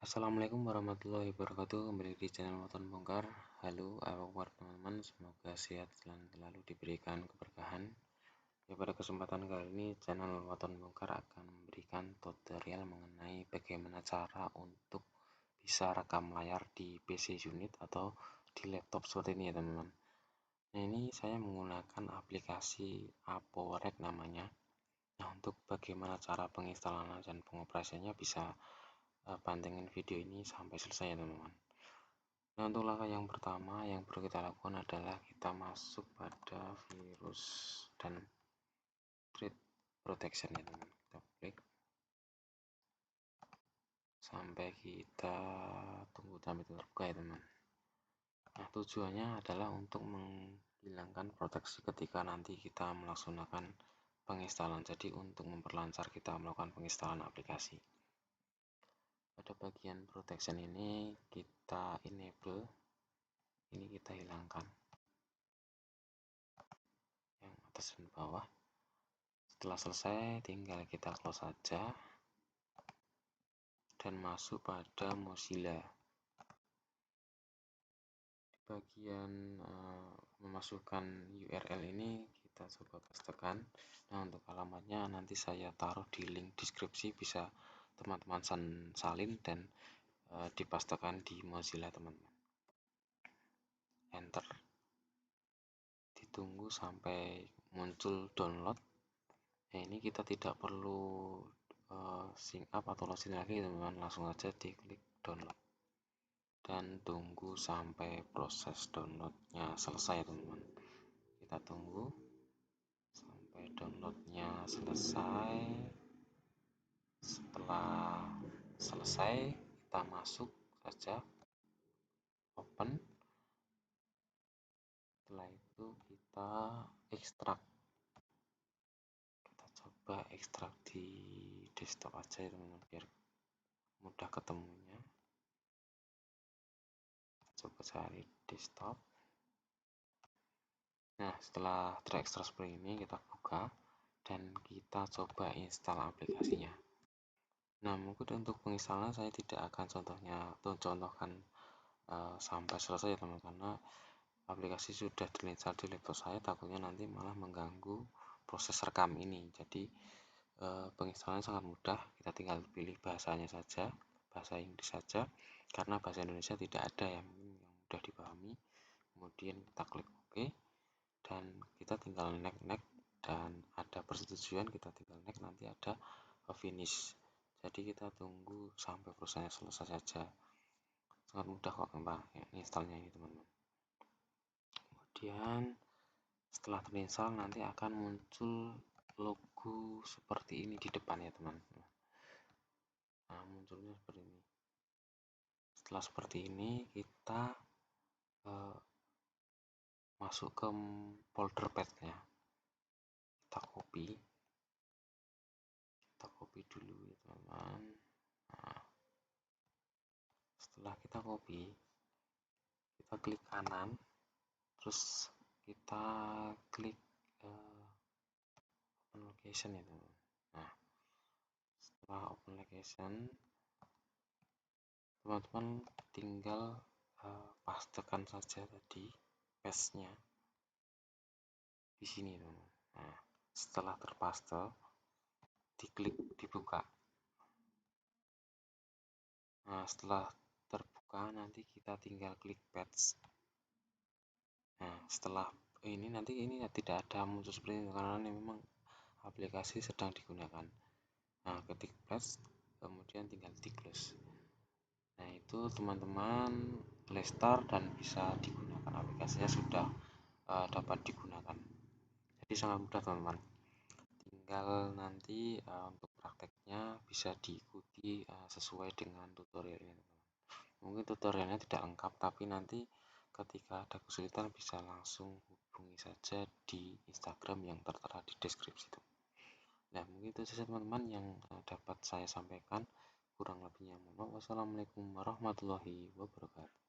Assalamualaikum warahmatullahi wabarakatuh. Kembali di channel Waton Bongkar. Halo, apa kabar teman-teman? Semoga sehat dan selalu diberikan keberkahan. Pada kesempatan kali ini channel Waton Bongkar akan memberikan tutorial mengenai bagaimana cara untuk bisa rekam layar di PC unit atau di laptop seperti ini ya teman-teman. Nah, ini saya menggunakan aplikasi ApoRec namanya. Nah, untuk bagaimana cara penginstalan dan pengoperasiannya bisa pantengin video ini sampai selesai ya teman-teman. Nah, untuk langkah yang pertama yang perlu kita lakukan adalah kita masuk pada virus dan threat protection ya teman-teman. Kita klik sampai kita tunggu sampai terbuka ya teman. Nah, tujuannya adalah untuk menghilangkan proteksi ketika nanti kita melaksanakan penginstalan, jadi untuk memperlancar kita melakukan penginstalan aplikasi. Pada bagian protection ini kita enable, ini kita hilangkan yang atas dan bawah. Setelah selesai tinggal kita close saja dan masuk pada Mozilla. Di bagian memasukkan URL ini kita coba pastekan. Nah, untuk alamatnya nanti saya taruh di link deskripsi, bisa teman-teman salin dan dipastekan di Mozilla teman-teman. Enter, ditunggu sampai muncul download. Nah, ini kita tidak perlu sync up atau login lagi teman-teman, langsung aja diklik download dan tunggu sampai proses downloadnya selesai teman-teman. Kita tunggu sampai downloadnya selesai. Setelah selesai kita masuk saja, open. Setelah itu kita ekstrak, kita coba ekstrak di desktop aja ya teman-teman biar mudah ketemunya. Coba cari desktop. Nah, setelah terekstrak seperti ini kita buka dan kita coba install aplikasinya. Nah, mungkin untuk penginstalan saya tidak akan contohkan sampai selesai ya teman, karena aplikasi sudah terinstall di laptop saya, takutnya nanti malah mengganggu proses rekam ini. Jadi penginstalan sangat mudah, kita tinggal pilih bahasanya saja, bahasa Inggris saja, karena bahasa Indonesia tidak ada yang mudah dipahami. Kemudian kita klik OK dan kita tinggal next dan ada persetujuan, kita tinggal next, nanti ada finish. Jadi kita tunggu sampai prosesnya selesai saja. Sangat mudah kok installnya ini teman-teman. Kemudian setelah terinstall nanti akan muncul logo seperti ini di depan ya teman. Nah, munculnya seperti ini. Setelah seperti ini kita masuk ke folder path-nya. Kita copy dulu ya teman-teman. Nah, setelah kita copy, kita klik kanan, terus kita klik open location ya teman-teman. Nah, setelah open location, teman-teman tinggal pastekan saja tadi paste-nya di sini teman-teman. Nah, setelah terpaste, diklik dibuka. Nah, setelah terbuka nanti kita tinggal klik paste. Nah, setelah ini nanti ini tidak ada muncul seperti ini karena ini memang aplikasi sedang digunakan. Nah, ketik paste kemudian tinggal di close. Nah, itu teman-teman restart dan bisa digunakan, aplikasinya sudah dapat digunakan. Jadi sangat mudah teman-teman. Tinggal nanti untuk prakteknya bisa diikuti sesuai dengan tutorial ini teman-teman. Mungkin tutorialnya tidak lengkap, tapi nanti ketika ada kesulitan bisa langsung hubungi saja di Instagram yang tertera di deskripsi itu. Nah, mungkin itu saja teman-teman yang dapat saya sampaikan. Kurang lebihnya mohon maaf. Wassalamualaikum warahmatullahi wabarakatuh.